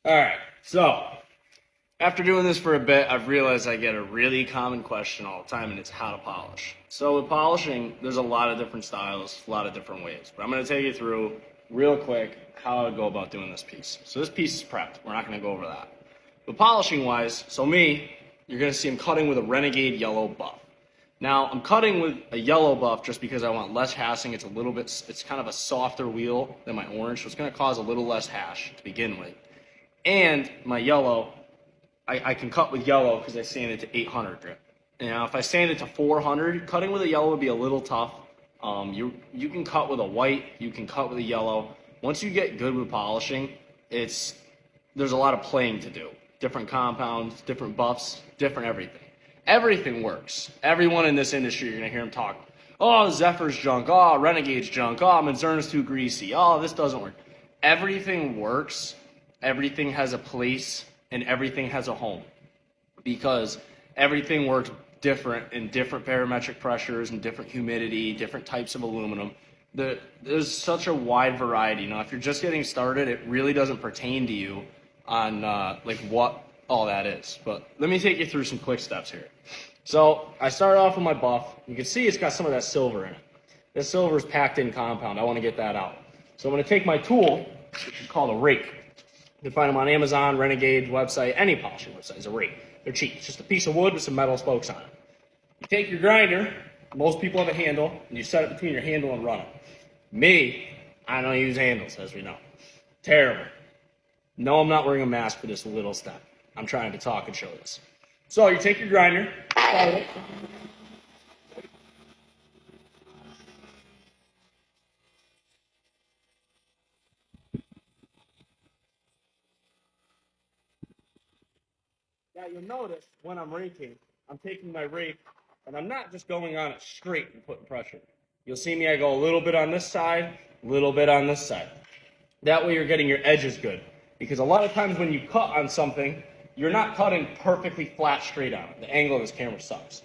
All right, so after doing this for a bit, I've realized I get a really common question all the time, and it's how to polish. So with polishing, there's a lot of different styles, a lot of different ways, but I'm going to take you through real quick how I would go about doing this piece. So this piece is prepped. We're not going to go over that. But polishing wise, so me, you're going to see I'm cutting with a Renegade yellow buff. Now, I'm cutting with a yellow buff just because I want less hashing. It's kind of a softer wheel than my orange, so it's going to cause a little less hash to begin with. And my yellow, I can cut with yellow because I sand it to 800 grit. Now, if I sand it to 400, cutting with a yellow would be a little tough. You can cut with a white, you can cut with a yellow. Once you get good with polishing, there's a lot of playing to do. Different compounds, different buffs, different everything. Everything works. Everyone in this industry, you're going to hear them talk, oh, Zephyr's junk, oh, Renegade's junk, oh, Manzurna's too greasy, oh, this doesn't work. Everything works, everything has a place, and everything has a home. Because everything works different in different barometric pressures and different humidity, different types of aluminum. There's such a wide variety. Now, if you're just getting started, it really doesn't pertain to you on like what all that is. But let me take you through some quick steps here. So I started off with my buff. You can see it's got some of that silver in it. This silver is packed in compound. I want to get that out. So I'm going to take my tool, which is called a rake. You can find them on Amazon, Renegade website, any polishing website is a rake. They're cheap. It's just a piece of wood with some metal spokes on it. You take your grinder, most people have a handle, and you set it between your handle and run it. Me, I don't use handles, as we know. Terrible. No, I'm not wearing a mask for this little step. I'm trying to talk and show this. So you take your grinder, start it. Now you'll notice when I'm raking, I'm taking my rake and I'm not just going on it straight and putting pressure. You'll see me, I go a little bit on this side, a little bit on this side. That way you're getting your edges good. Because a lot of times when you cut on something, you're not cutting perfectly flat straight on it. The angle of this camera sucks.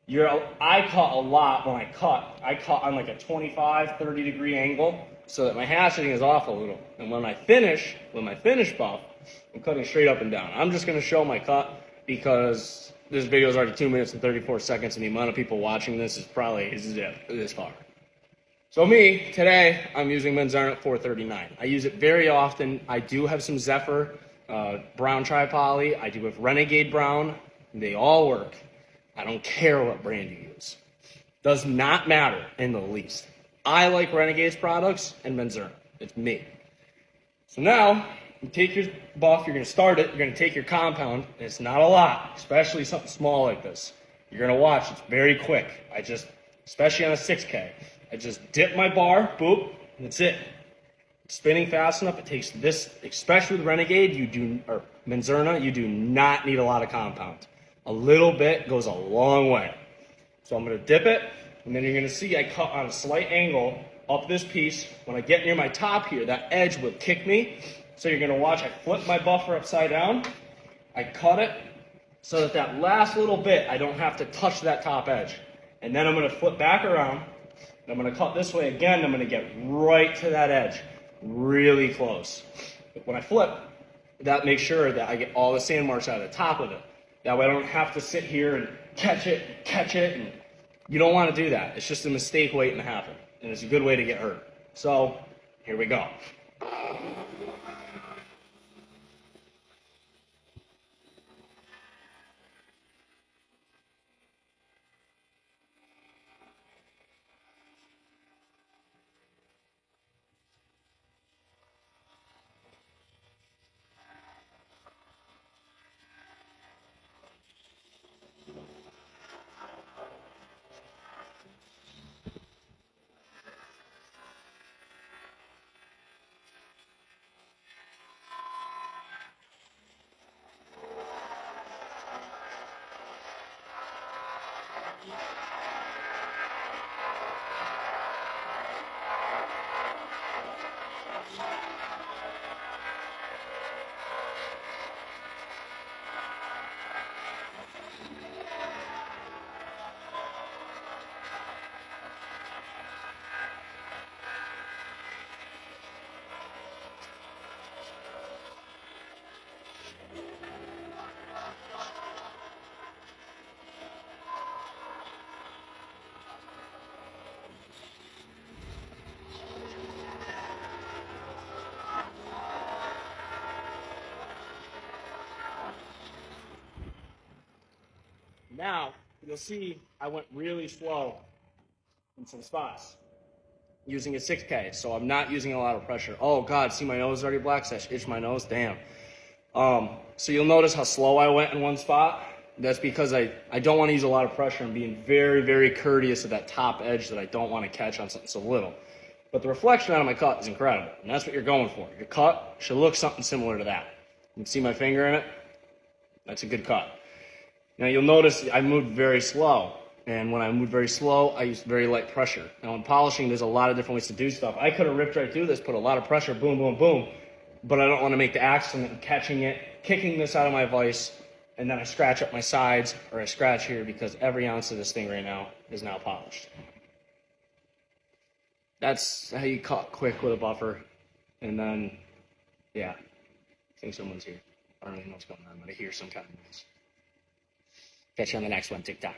I cut a lot when I cut on like a 25, 30 degree angle so that my hashing is off a little. And when I finish, with my finish buff, I'm cutting straight up and down. I'm just going to show my cut because this video is already 2 minutes and 34 seconds and the amount of people watching this is probably this far. So me, today, I'm using Manzurna 439. I use it very often. I do have some Zephyr brown tri-poly. I do have Renegade brown. They all work. I don't care what brand you use. Does not matter in the least. I like Renegade's products and Manzurna. It's me. So now, you take your buff, you're going to start it, you're going to take your compound, and it's not a lot, especially something small like this. You're going to watch, it's very quick. Especially on a 6K, I just dip my bar, boop, and that's it. It's spinning fast enough, it takes this, especially with Renegade, or Manzurna, you do not need a lot of compound. A little bit goes a long way. So I'm going to dip it, and then you're going to see I cut on a slight angle up this piece. When I get near my top here, that edge will kick me. So you're going to watch, I flip my buffer upside down, I cut it, so that last little bit, I don't have to touch that top edge. And then I'm going to flip back around, and I'm going to cut this way again, I'm going to get right to that edge, really close. But when I flip, that makes sure that I get all the sand marks out of the top of it. That way I don't have to sit here and catch it, and you don't want to do that. It's just a mistake waiting to happen, and it's a good way to get hurt. So, here we go. Now, you'll see I went really slow in some spots using a 6K, so I'm not using a lot of pressure. Oh God, see my nose is already black, so I itch my nose, damn. So you'll notice how slow I went in one spot. That's because I don't want to use a lot of pressure. I'm being very, very courteous of that top edge that I don't want to catch on something so little. But the reflection out of my cut is incredible, and that's what you're going for. Your cut should look something similar to that. You can see my finger in it? That's a good cut. Now you'll notice I moved very slow, and when I moved very slow, I used very light pressure. Now in polishing, there's a lot of different ways to do stuff. I could have ripped right through this, put a lot of pressure, boom, boom, boom, but I don't want to make the accident of catching it, kicking this out of my vise, and then I scratch up my sides, or I scratch here, because every ounce of this thing right now is now polished. That's how you cut quick with a buffer. And then, yeah, I think someone's here. I don't really know what's going on, but I hear some kind of noise. Catch you on the next one. TikTok.